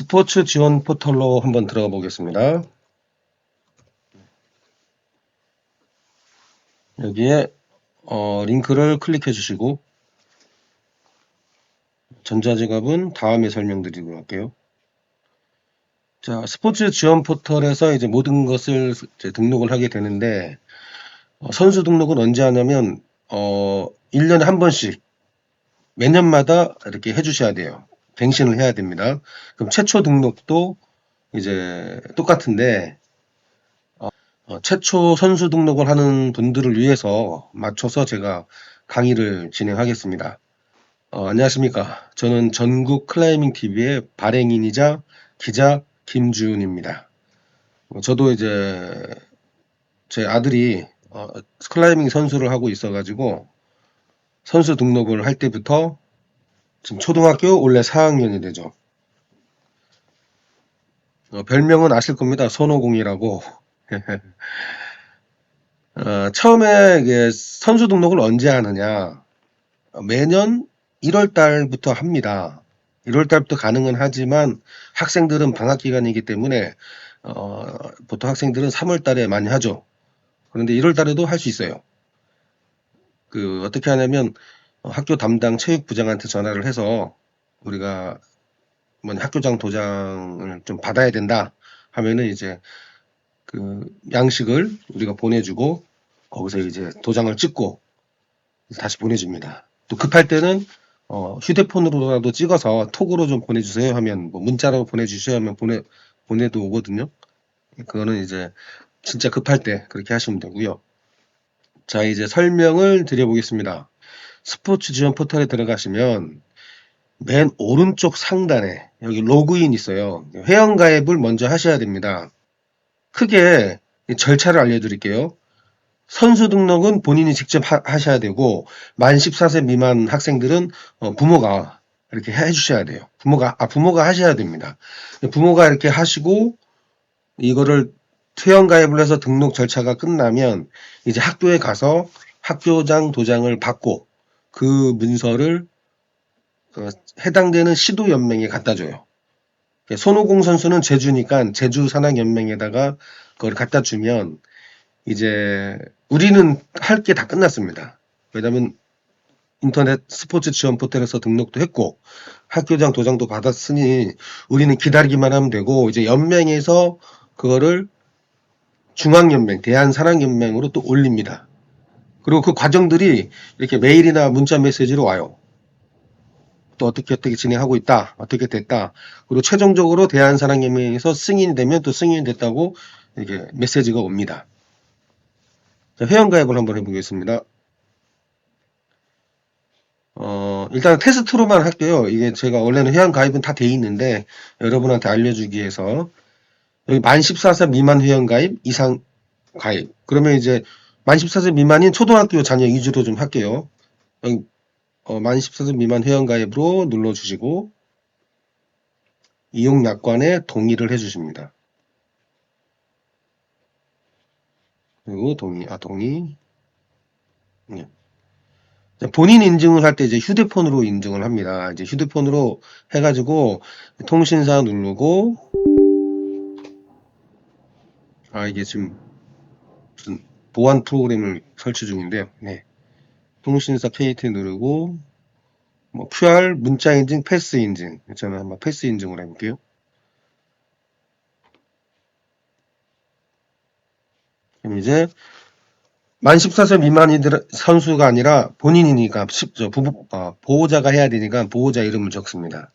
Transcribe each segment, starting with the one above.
스포츠 지원 포털로 한번 들어가 보겠습니다. 여기에 링크를 클릭해 주시고 전자지갑은 다음에 설명드리도록 할게요. 자, 스포츠 지원 포털에서 이제 모든 것을 이제 등록을 하게 되는데 선수 등록은 언제 하냐면 1년에 한 번씩 매년마다 이렇게 해주셔야 돼요. 갱신을 해야 됩니다. 그럼 최초 등록도 이제 똑같은데 최초 선수 등록을 하는 분들을 위해서 맞춰서 제가 강의를 진행하겠습니다. 안녕하십니까. 저는 전국 클라이밍 TV의 발행인이자 기자 김주은입니다. 저도 이제 제 아들이 클라이밍 선수를 하고 있어가지고 선수 등록을 할 때부터 지금 초등학교 원래 4학년이 되죠. 별명은 아실 겁니다. 손오공이라고. 처음에 이게 선수 등록을 언제 하느냐. 매년 1월 달부터 합니다. 1월 달부터 가능은 하지만 학생들은 방학 기간이기 때문에 보통 학생들은 3월 달에 많이 하죠. 그런데 1월 달에도 할 수 있어요. 어떻게 하냐면 학교 담당 체육부장한테 전화를 해서 우리가 학교장 도장을 좀 받아야 된다 하면은 이제 양식을 우리가 보내주고 거기서 이제 도장을 찍고 다시 보내줍니다. 또 급할 때는 휴대폰으로라도 찍어서 톡으로 좀 보내주세요 하면 문자로 보내주셔야 하면 보내도 오거든요. 그거는 이제 진짜 급할 때 그렇게 하시면 되고요. 자, 이제 설명을 드려보겠습니다. 스포츠 지원 포털에 들어가시면 맨 오른쪽 상단에 여기 로그인 있어요. 회원가입을 먼저 하셔야 됩니다. 크게 절차를 알려드릴게요. 선수 등록은 본인이 직접 하셔야 되고 만 14세 미만 학생들은 부모가 이렇게 해주셔야 돼요. 부모가 하셔야 됩니다. 부모가 이렇게 하시고 이거를 회원가입을 해서 등록 절차가 끝나면 이제 학교에 가서 학교장 도장을 받고 그 문서를 해당되는 시도연맹에 갖다 줘요. 손오공 선수는 제주니까 제주산악연맹에다가 그걸 갖다 주면 이제 우리는 할 게 다 끝났습니다. 왜냐면 인터넷 스포츠 지원 포털에서 등록도 했고 학교장 도장도 받았으니 우리는 기다리기만 하면 되고 이제 연맹에서 그거를 중앙연맹, 대한산악연맹으로 또 올립니다. 그리고 그 과정들이 이렇게 메일이나 문자 메시지로 와요. 또 어떻게 진행하고 있다, 어떻게 됐다. 그리고 최종적으로 대한산악연맹에서 승인이 되면 또 승인이 됐다고 이렇게 메시지가 옵니다. 자, 회원가입을 한번 해보겠습니다. 일단 테스트로만 할게요. 이게 제가 원래는 회원가입은 다 돼 있는데 여러분한테 알려주기 위해서 여기 만 14세 미만 회원가입 이상 가입. 그러면 이제 만 14세 미만인 초등학교 자녀 위주로 좀 할게요. 여기 만 14세 미만 회원가입으로 눌러주시고 이용약관에 동의를 해주십니다. 그리고 동의. 네. 본인 인증을 할 때 이제 휴대폰으로 인증을 합니다. 이제 휴대폰으로 해가지고 통신사 누르고 이게 지금 무슨 보안 프로그램을 설치 중인데요. 네. 통신사 KT 누르고 QR 문자 인증, 패스 인증. 저는 한번 패스 인증을 해볼게요. 그럼 이제 만 14세 미만이들 선수가 아니라 본인이니까 보호자가 해야 되니까 보호자 이름을 적습니다.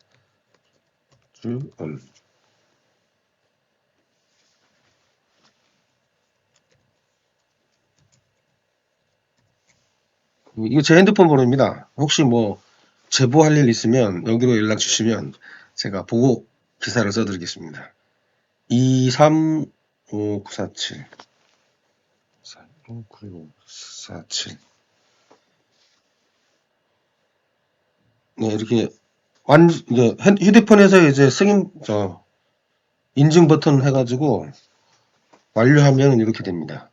이거 제 핸드폰 번호입니다. 혹시 제보할 일 있으면 여기로 연락 주시면 제가 보고 기사를 써드리겠습니다. 23547 4597 네, 이렇게 이제 휴대폰에서 이제 승인 인증 버튼 해가지고 완료하면 이렇게 됩니다.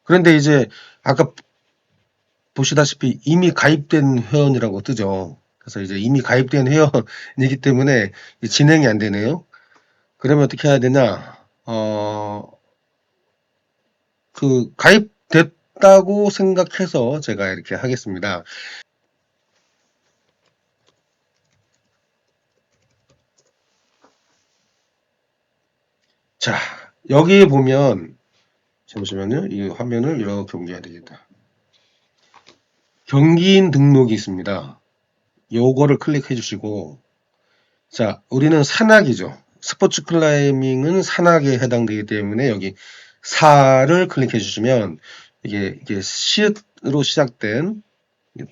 그런데 이제 아까 보시다시피 이미 가입된 회원이라고 뜨죠. 그래서 이제 이미 가입된 회원이기 때문에 진행이 안 되네요. 그러면 어떻게 해야 되냐? 가입됐다고 생각해서 제가 이렇게 하겠습니다. 자, 여기 보면, 잠시만요. 이 화면을 이렇게 옮겨야 되겠다. 경기인 등록이 있습니다. 요거를 클릭해 주시고, 자, 우리는 산악이죠. 스포츠 클라이밍은 산악에 해당되기 때문에 여기 4를 클릭해 주시면 이게 시으로 시작된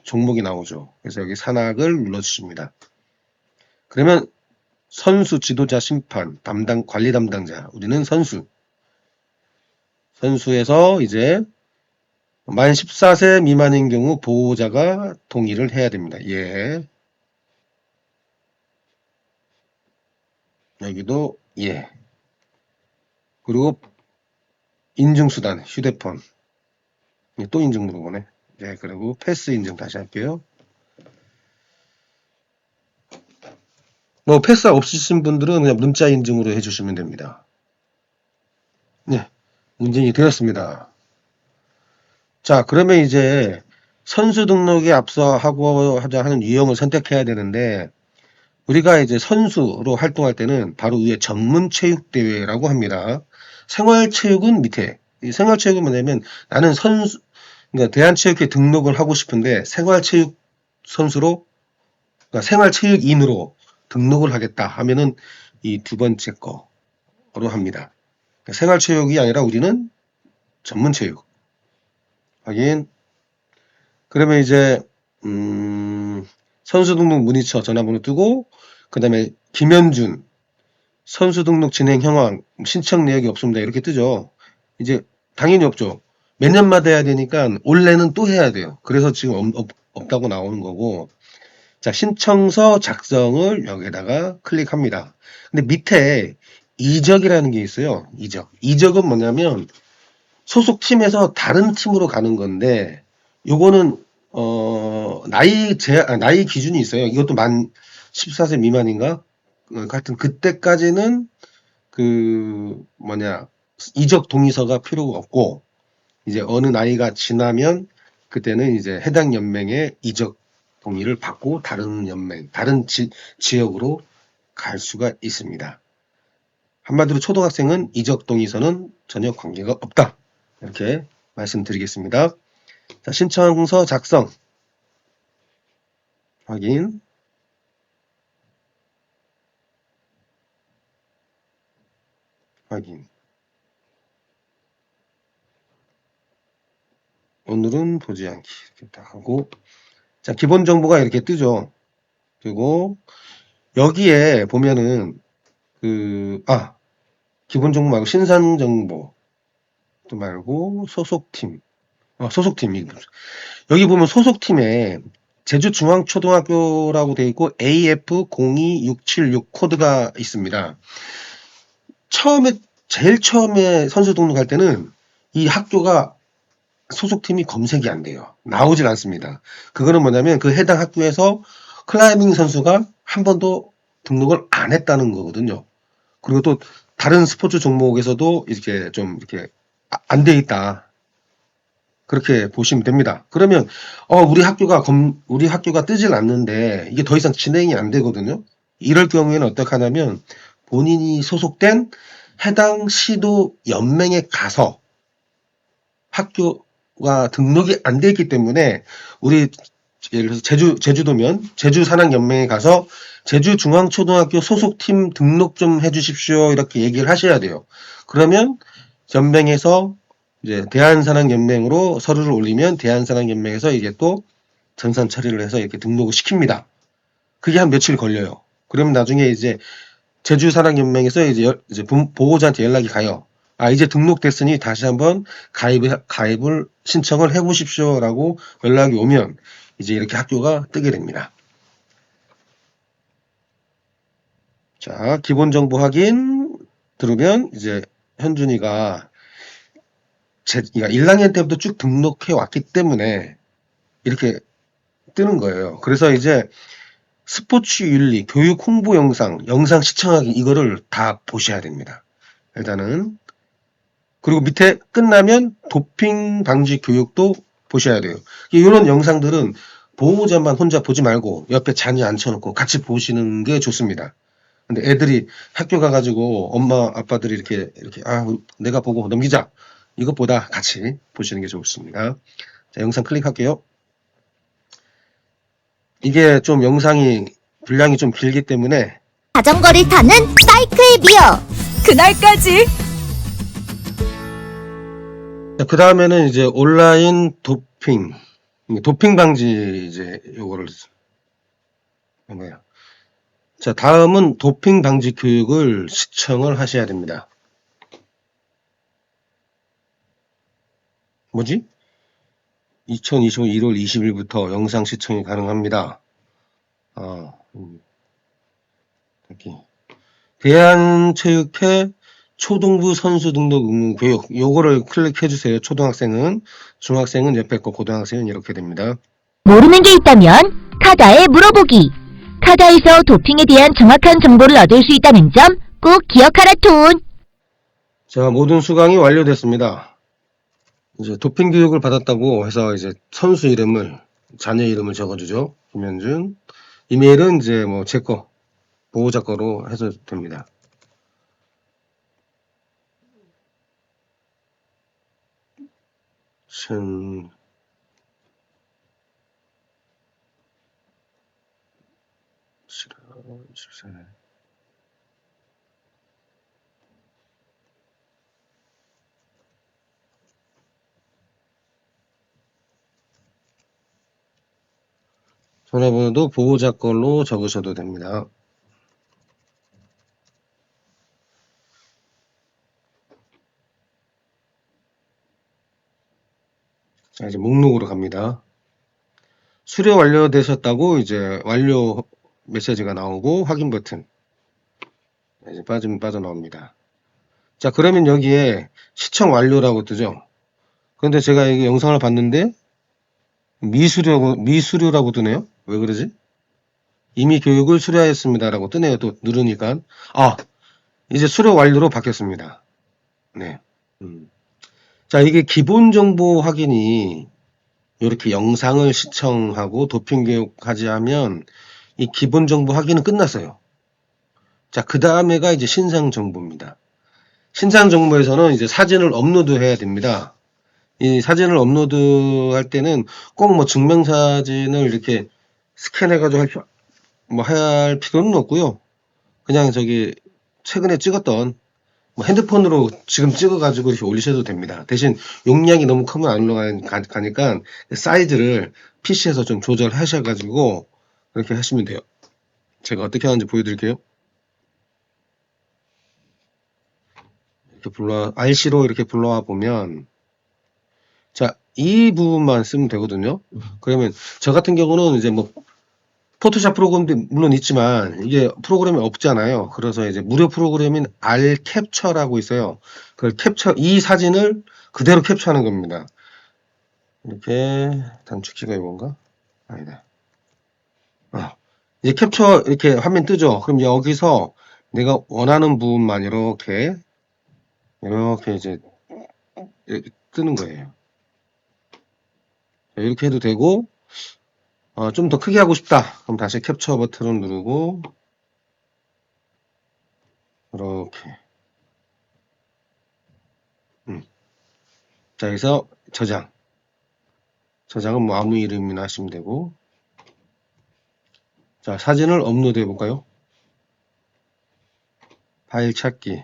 종목이 나오죠. 그래서 여기 산악을 눌러 주십니다. 그러면 선수, 지도자, 심판, 관리 담당자. 우리는 선수에서 이제 만 14세 미만인 경우 보호자가 동의를 해야 됩니다. 예. 여기도 예. 그리고 인증수단, 휴대폰. 또 인증 물어보네. 네, 그리고 패스 인증 다시 할게요. 뭐 패스 없으신 분들은 그냥 문자 인증으로 해주시면 됩니다. 네, 인증이 되었습니다. 자, 그러면 이제 선수 등록에 앞서 하고자 하는 유형을 선택해야 되는데 우리가 이제 선수로 활동할 때는 바로 위에 전문체육대회라고 합니다. 생활체육은 밑에. 이 생활체육은 뭐냐면 나는 그러니까 대한체육회 등록을 하고 싶은데 생활체육 선수로, 그러니까 생활체육인으로 등록을 하겠다 하면은 이 두 번째 거로 합니다. 그러니까 생활체육이 아니라 우리는 전문체육. 하긴, 그러면 이제, 선수 등록 문의처 전화번호 뜨고, 그 다음에 김현준, 선수 등록 진행 현황, 신청 내역이 없습니다. 이렇게 뜨죠. 이제 당연히 없죠. 몇 년마다 해야 되니까 올해는 또 해야 돼요. 그래서 지금 없다고 나오는 거고. 자, 신청서 작성을 여기다가 클릭합니다. 근데 밑에 이적이라는 게 있어요. 이적. 이적은 뭐냐면 소속 팀에서 다른 팀으로 가는 건데 요거는 나이 기준이 있어요. 이것도 만 14세 미만인가? 하여튼 그때까지는 이적 동의서가 필요가 없고 이제 어느 나이가 지나면 그때는 이제 해당 연맹의 이적 동의를 받고 다른 연맹, 다른 지역으로 갈 수가 있습니다. 한마디로 초등학생은 이적 동의서는 전혀 관계가 없다. 이렇게 말씀드리겠습니다. 자, 신청서 작성. 확인. 확인. 오늘은 보지 않기. 이렇게 딱 하고. 자, 기본 정보가 이렇게 뜨죠. 그리고 여기에 보면은 기본 정보 말고 신상 정보 또 말고 소속팀. 소속팀. 여기 보면 소속팀에 제주중앙초등학교라고 되어 있고 AF02676 코드가 있습니다. 제일 처음에 선수 등록할 때는 이 학교가 소속팀이 검색이 안 돼요. 나오질 않습니다. 그거는 뭐냐면 그 해당 학교에서 클라이밍 선수가 한 번도 등록을 안 했다는 거거든요. 그리고 또 다른 스포츠 종목에서도 이렇게 좀 이렇게 안 돼 있다. 그렇게 보시면 됩니다. 그러면 우리 학교가 뜨질 않는데 이게 더 이상 진행이 안 되거든요. 이럴 경우에는 어떻게 하냐면 본인이 소속된 해당 시도 연맹에 가서 학교가 등록이 안 돼 있기 때문에 우리 예를 들어서 제주도면 제주산악연맹에 가서 제주중앙초등학교 소속팀 등록 좀 해주십시오 이렇게 얘기를 하셔야 돼요. 그러면 연맹에서 이제 대한산악연맹으로 서류를 올리면 대한산악연맹에서 이제 또 전산 처리를 해서 이렇게 등록을 시킵니다. 그게 한 며칠 걸려요. 그러면 나중에 이제 제주산악연맹에서 이제 보호자한테 연락이 가요. 이제 등록됐으니 다시 한번 가입을 신청을 해보십시오라고 연락이 오면 이제 이렇게 학교가 뜨게 됩니다. 자, 기본 정보 확인 들으면 이제 현준이가 1학년 때부터 쭉 등록해 왔기 때문에 이렇게 뜨는 거예요. 그래서 이제 스포츠 윤리, 교육 홍보 영상, 영상 시청하기 이거를 다 보셔야 됩니다. 일단은. 그리고 밑에 끝나면 도핑 방지 교육도 보셔야 돼요. 이런 영상들은 보호자만 혼자 보지 말고 옆에 자녀 앉혀놓고 같이 보시는 게 좋습니다. 근데 애들이 학교 가가지고 엄마 아빠들이 이렇게 내가 보고 넘기자 이것보다 같이 보시는 게 좋습니다. 자, 영상 클릭할게요. 이게 좀 영상이 분량이 좀 길기 때문에 자전거를 타는 사이클 비어. 그날까지. 그 다음에는 이제 온라인 도핑 방지 이제 요거를 한 거예요. 자, 다음은 도핑 방지 교육을 시청을 하셔야 됩니다. 뭐지? 2025 1월 20일부터 영상 시청이 가능합니다. 여기 대한체육회 초등부 선수 등록 의무 교육 요거를 클릭해 주세요. 초등학생은, 중학생은 옆에 거, 고등학생은 이렇게 됩니다. 모르는 게 있다면 카다에 물어보기. 카다에서 도핑에 대한 정확한 정보를 얻을 수 있다는 점 꼭 기억하라 톤. 자, 모든 수강이 완료됐습니다. 이제 도핑 교육을 받았다고 해서 이제 선수 이름을, 자녀 이름을 적어주죠. 김현준. 이메일은 이제 뭐 제 거, 보호자 거로 해서 됩니다. 신, 시라, 24일. 전화번호도 보호자 걸로 적으셔도 됩니다. 자, 이제 목록으로 갑니다. 수료 완료되셨다고 이제 완료 메시지가 나오고 확인 버튼. 이제 빠져나옵니다. 자, 그러면 여기에 시청 완료라고 뜨죠. 그런데 제가 이 영상을 봤는데 미수료라고 뜨네요. 왜 그러지? 이미 교육을 수료하였습니다라고 뜨네요. 또 누르니까 이제 수료 완료로 바뀌었습니다. 네. 자, 이게 기본 정보 확인이 이렇게 영상을 시청하고 도핑 교육하지 하면 이 기본 정보 확인은 끝났어요. 자, 그 다음에가 이제 신상 정보입니다. 신상 정보에서는 이제 사진을 업로드해야 됩니다. 이 사진을 업로드할 때는 꼭 뭐 증명사진을 이렇게 스캔해가지고 할 필요는 없고요. 그냥 저기 최근에 찍었던 뭐 핸드폰으로 지금 찍어가지고 이렇게 올리셔도 됩니다. 대신 용량이 너무 크면 안 올라가니까 사이즈를 PC에서 좀 조절하셔가지고 이렇게 하시면 돼요. 제가 어떻게 하는지 보여드릴게요. 이렇게 RC로 이렇게 불러와 보면, 자, 이 부분만 쓰면 되거든요. 그러면 저 같은 경우는 이제 뭐 포토샵 프로그램도 물론 있지만 이게 프로그램이 없잖아요. 그래서 이제 무료 프로그램인 R캡처라고 있어요. 그 이 사진을 그대로 캡처하는 겁니다. 이렇게 단축키가 이건가? 아니다. 이제 캡처 이렇게 화면 뜨죠. 그럼 여기서 내가 원하는 부분만 이렇게 이제 뜨는 거예요. 이렇게 해도 되고, 좀 더 크게 하고 싶다. 그럼 다시 캡처 버튼을 누르고, 이렇게. 자, 여기서 저장. 저장은 뭐 아무 이름이나 하시면 되고. 자, 사진을 업로드 해볼까요? 파일 찾기.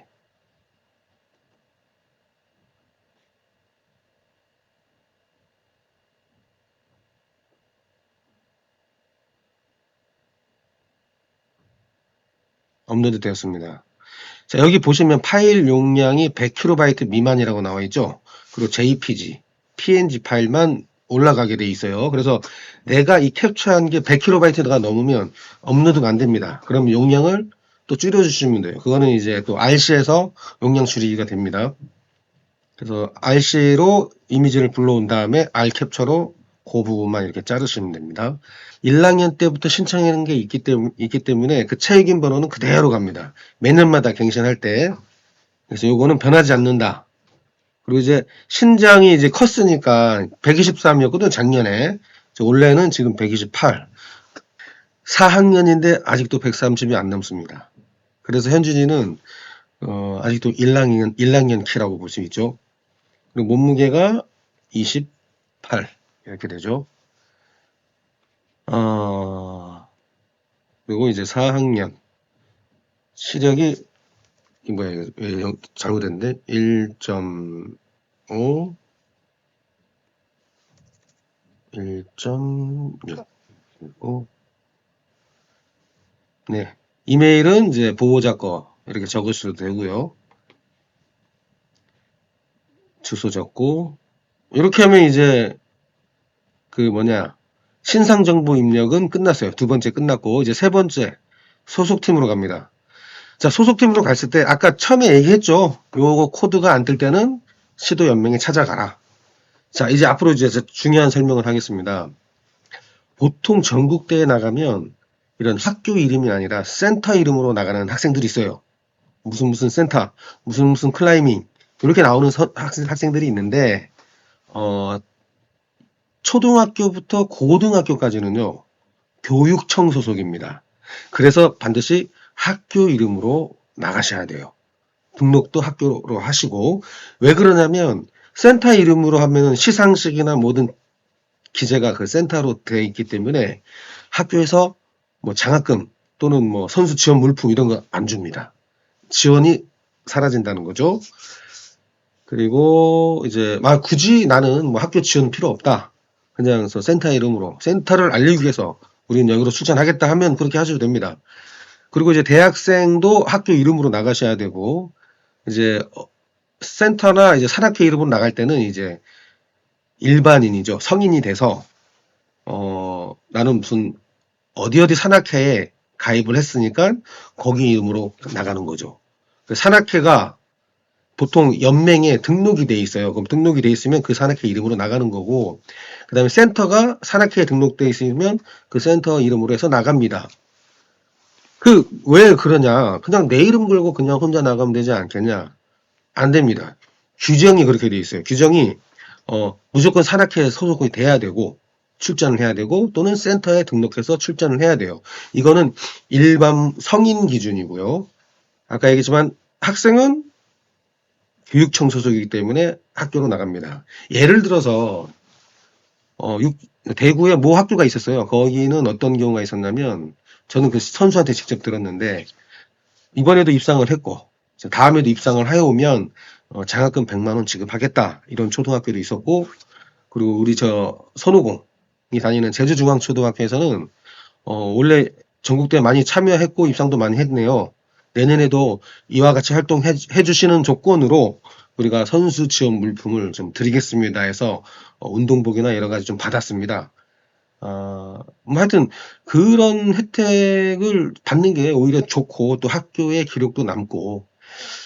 업로드 되었습니다. 자, 여기 보시면 파일 용량이 100KB 미만이라고 나와 있죠. 그리고 JPG, PNG 파일만 올라가게 돼 있어요. 그래서 내가 이 캡처한 게 100KB가 넘으면 업로드가 안 됩니다. 그럼 용량을 또 줄여주시면 돼요. 그거는 이제 또 RC에서 용량 줄이기가 됩니다. 그래서 RC로 이미지를 불러온 다음에 R 캡처로 그 부분만 이렇게 자르시면 됩니다. 1학년 때부터 신청하는 게 있기 때문에 그 체육인 번호는 그대로 갑니다. 매년마다 갱신할 때. 그래서 요거는 변하지 않는다. 그리고 이제 신장이 이제 컸으니까 123이었거든, 작년에. 올해는 지금 128. 4학년인데 아직도 130이 안 넘습니다. 그래서 현준이는 아직도 1학년 키라고 볼 수 있죠. 그리고 몸무게가 28 이렇게 되죠. 그리고 이제 4학년 시력이 뭐야 왜 잘못됐는데 1.5 1.6 네. 이메일은 이제 보호자 거 이렇게 적으셔도 되고요. 주소 적고 이렇게 하면 이제 그 신상 정보 입력은 끝났어요. 두 번째 끝났고 이제 세 번째 소속팀으로 갑니다. 자, 소속팀으로 갔을 때 아까 처음에 얘기했죠. 요거 코드가 안 뜰 때는 시도 연맹에 찾아가라. 자, 이제 앞으로 이제 중요한 설명을 하겠습니다. 보통 전국대회 나가면 이런 학교 이름이 아니라 센터 이름으로 나가는 학생들이 있어요. 무슨 센터, 무슨 클라이밍 이렇게 나오는 학생들이 있는데 초등학교부터 고등학교까지는요. 교육청 소속입니다. 그래서 반드시 학교 이름으로 나가셔야 돼요. 등록도 학교로 하시고 왜 그러냐면 센터 이름으로 하면 시상식이나 모든 기재가 그 센터로 되어 있기 때문에 학교에서 뭐 장학금 또는 뭐 선수 지원 물품 이런 거 안 줍니다. 지원이 사라진다는 거죠. 그리고 이제 굳이 나는 뭐 학교 지원 필요 없다. 그냥 센터 이름으로 센터를 알리기 위해서 우리는 여기로 출전하겠다 하면 그렇게 하셔도 됩니다. 그리고 이제 대학생도 학교 이름으로 나가셔야 되고 이제 센터나 이제 산학회 이름으로 나갈 때는 이제 일반인이죠. 성인이 돼서 나는 무슨 어디 산학회에 가입을 했으니까 거기 이름으로 나가는 거죠. 산학회가 보통 연맹에 등록이 돼 있어요. 그럼 등록이 돼 있으면 그 산학회 이름으로 나가는 거고 그 다음에 센터가 산학회에 등록돼 있으면 그 센터 이름으로 해서 나갑니다. 왜 그러냐. 그냥 내 이름 걸고 그냥 혼자 나가면 되지 않겠냐. 안 됩니다. 규정이 그렇게 돼 있어요. 규정이 무조건 산학회에 소속이 돼야 되고 출전을 해야 되고 또는 센터에 등록해서 출전을 해야 돼요. 이거는 일반 성인 기준이고요. 아까 얘기했지만 학생은 교육청 소속이기 때문에 학교로 나갑니다. 예를 들어서 대구에 모 학교가 있었어요. 거기는 어떤 경우가 있었냐면 저는 그 선수한테 직접 들었는데 이번에도 입상을 했고 다음에도 입상을 해오면 장학금 100만 원 지급하겠다 이런 초등학교도 있었고 그리고 우리 손오공이 다니는 제주중앙초등학교에서는 원래 전국대회 많이 참여했고 입상도 많이 했네요. 내년에도 이와 같이 활동해 주시는 조건으로 우리가 선수 지원 물품을 좀 드리겠습니다 해서 운동복이나 여러 가지 좀 받았습니다. 하여튼 그런 혜택을 받는 게 오히려 좋고 또 학교의 기록도 남고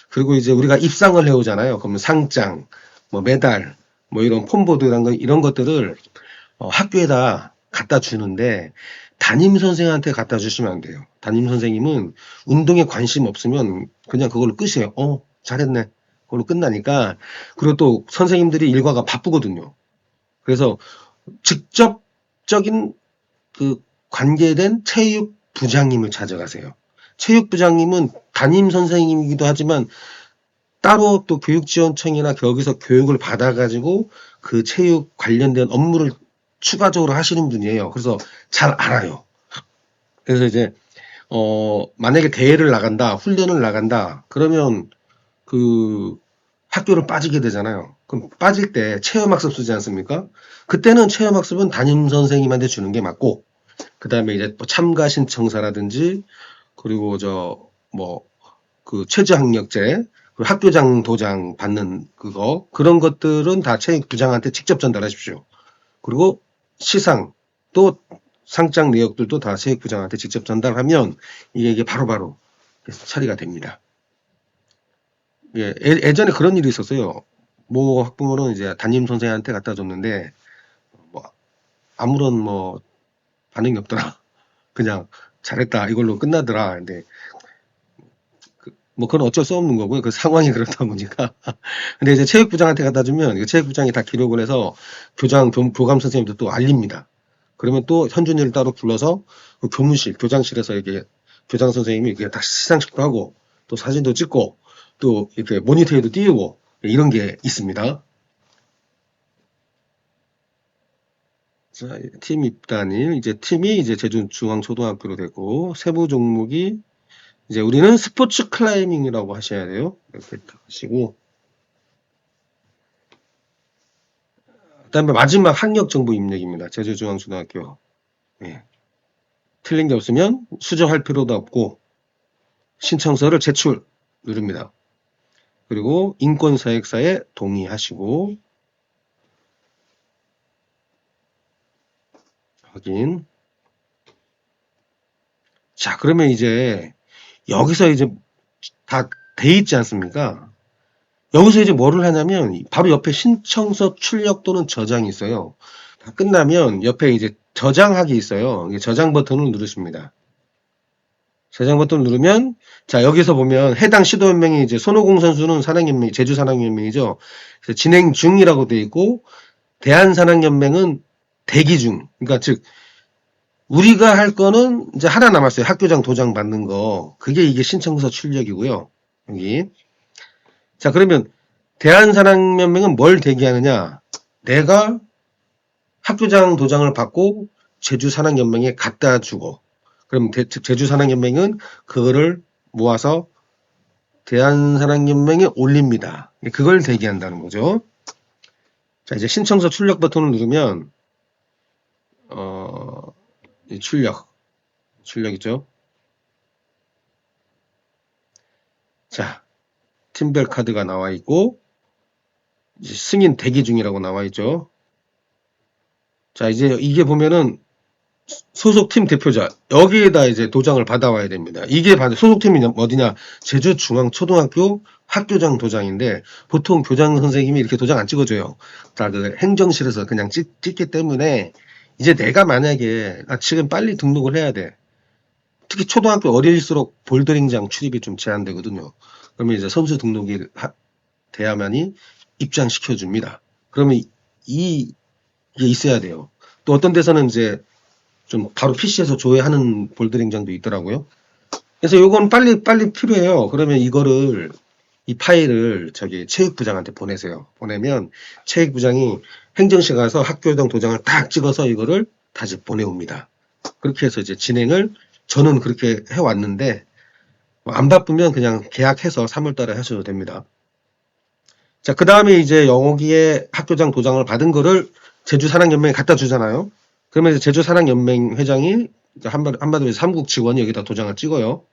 그리고 이제 우리가 입상을 해오잖아요. 그러면 상장, 뭐 메달, 뭐 이런 폼보드 이런 것들을 학교에다 갖다 주는데 담임 선생한테 갖다 주시면 안 돼요. 담임 선생님은 운동에 관심 없으면 그냥 그걸로 끝이에요. 잘했네. 그걸로 끝나니까. 그리고 또 선생님들이 일과가 바쁘거든요. 그래서 직접적인 그 관계된 체육부장님을 찾아가세요. 체육부장님은 담임 선생님이기도 하지만 따로 또 교육지원청이나 거기서 교육을 받아가지고 그 체육 관련된 업무를 추가적으로 하시는 분이에요. 그래서 잘 알아요. 그래서 이제 만약에 대회를 나간다, 훈련을 나간다, 그러면 그 학교를 빠지게 되잖아요. 그럼 빠질 때 체험학습 쓰지 않습니까? 그때는 체험학습은 담임 선생님한테 주는 게 맞고, 그 다음에 이제 뭐 참가 신청사라든지, 그리고 그 최저학력제, 그리고 학교장 도장 받는 그런 것들은 다 체육부장한테 직접 전달하십시오. 그리고 시상, 또 상장 내역들도 다 체육부장한테 직접 전달하면 이게 바로바로 처리가 됩니다. 예, 예전에 그런 일이 있었어요. 뭐 학부모는 이제 담임 선생한테 갖다 줬는데, 아무런 뭐 반응이 없더라. 그냥 잘했다 이걸로 끝나더라. 근데 뭐 그건 어쩔 수 없는 거고요. 그 상황이 그렇다 보니까. 근데 이제 체육부장한테 갖다 주면 그 체육부장이 다 기록을 해서 교감 선생님도 또 알립니다. 그러면 또 현준이를 따로 불러서 그 교무실, 교장실에서 이렇게 교장 선생님이 이렇게 다 시상식도 하고 또 사진도 찍고 또 이렇게 모니터에도 띄우고 이런 게 있습니다. 자, 팀 입단일 이제 팀이 이제 제주중앙초등학교로 되고 세부 종목이 이제 우리는 스포츠 클라이밍이라고 하셔야 돼요. 이렇게 딱 하시고 그다음에 마지막 학력 정보 입력입니다. 제주중앙초등학교. 예. 틀린 게 없으면 수정할 필요도 없고 신청서를 제출 누릅니다. 그리고 인권사역사에 동의하시고 확인. 자, 그러면 이제 여기서 이제 다 돼 있지 않습니까? 여기서 이제 뭐를 하냐면 바로 옆에 신청서 출력 또는 저장이 있어요. 다 끝나면 옆에 이제 저장하기 있어요. 저장 버튼을 누르십니다. 저장 버튼을 누르면 자 여기서 보면 해당 시도연맹이 이제 손오공 선수는 산학연맹 제주 산학연맹이죠. 그래서 진행 중이라고 돼 있고 대한산학연맹은 대기 중. 그러니까 즉 우리가 할 거는 이제 하나 남았어요. 학교장 도장 받는 거. 그게 이게 신청서 출력이고요. 여기. 자, 그러면 대한산학연맹은 뭘 대기하느냐? 내가 학교장 도장을 받고 제주산학연맹에 갖다 주고, 그럼 제주산학연맹은 그거를 모아서 대한산학연맹에 올립니다. 그걸 대기한다는 거죠. 자, 이제 신청서 출력 버튼을 누르면, 출력이죠. 자, 팀별 카드가 나와 있고, 이제 승인 대기 중이라고 나와 있죠. 자, 이제 이게 보면은 소속팀 대표자, 여기에다 이제 도장을 받아와야 됩니다. 이게 소속팀이 어디냐? 제주중앙초등학교 학교장 도장인데, 보통 교장 선생님이 이렇게 도장 안 찍어줘요. 다 그 행정실에서 그냥 찍기 때문에, 이제 내가 만약에, 지금 빨리 등록을 해야 돼. 특히 초등학교 어릴수록 볼더링장 출입이 좀 제한되거든요. 그러면 이제 선수 등록이 돼야만이 입장시켜줍니다. 그러면 이게 있어야 돼요. 또 어떤 데서는 이제 좀 바로 PC에서 조회하는 볼더링장도 있더라고요. 그래서 요건 빨리 필요해요. 그러면 이 파일을 저기 체육부장한테 보내세요. 보내면 체육부장이 행정실 가서 학교장 도장을 딱 찍어서 이거를 다시 보내옵니다. 그렇게 해서 이제 저는 그렇게 해왔는데, 안 바쁘면 그냥 계약해서 3월달에 하셔도 됩니다. 자, 그 다음에 이제 여기에 학교장 도장을 받은 거를 제주산학연맹에 갖다 주잖아요. 그러면 이제 제주산학연맹 회장이 한마디로 삼국 직원이 여기다 도장을 찍어요.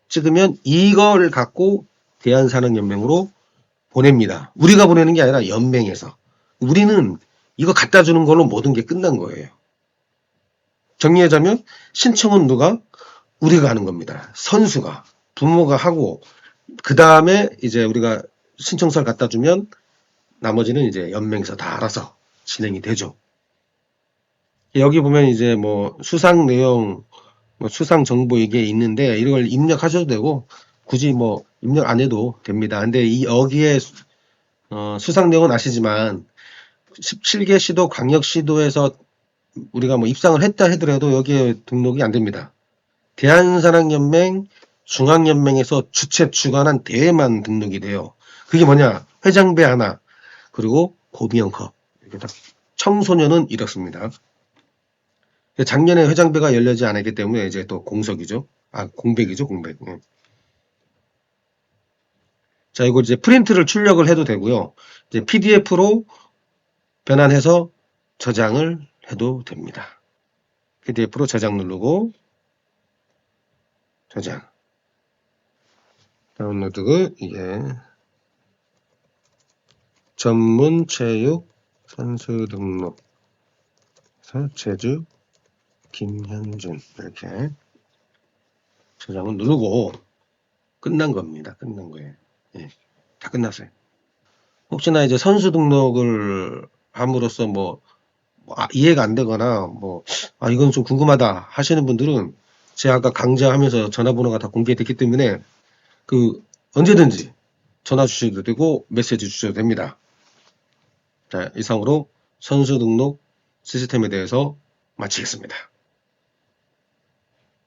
찍으면 이걸 갖고 대한산학연맹으로 보냅니다. 우리가 보내는 게 아니라 연맹에서. 우리는 이거 갖다 주는 걸로 모든 게 끝난 거예요. 정리하자면 신청은 누가? 우리가 하는 겁니다. 선수가, 부모가 하고, 그 다음에 이제 우리가 신청서를 갖다 주면 나머지는 이제 연맹에서 다 알아서 진행이 되죠. 여기 보면 이제 뭐 수상 내용, 뭐 수상 정보 이게 있는데 이걸 입력하셔도 되고 굳이 뭐 입력 안 해도 됩니다. 근데 여기에 수상 내용은 아시지만 17개 시도, 광역시도에서 우리가 뭐 입상을 했다 하더라도 여기에 등록이 안 됩니다. 대한산학연맹, 중앙연맹에서 주최 주관한 대회만 등록이 돼요. 그게 뭐냐? 회장배 하나, 그리고 고비영컵. 이렇게 딱 청소년은 이렇습니다. 작년에 회장배가 열리지 않았기 때문에 이제 또 공석이죠. 공백이죠, 공백. 예. 자, 이거 이제 프린트를 출력을 해도 되고요. 이제 PDF로 변환해서 저장을 해도 됩니다. PDF로 저장 누르고, 저장. 다운로드, 이게, 전문 체육 선수 등록. 제주 김현준. 이렇게. 저장을 누르고, 끝난 겁니다. 끝난 거예요. 예. 다 끝났어요. 혹시나 이제 선수 등록을 함으로써 뭐 이해가 안 되거나 이건 좀 궁금하다 하시는 분들은 제가 아까 강좌하면서 전화번호가 다 공개됐기 때문에 언제든지 전화 주셔도 되고 메시지 주셔도 됩니다. 자, 이상으로 선수 등록 시스템에 대해서 마치겠습니다.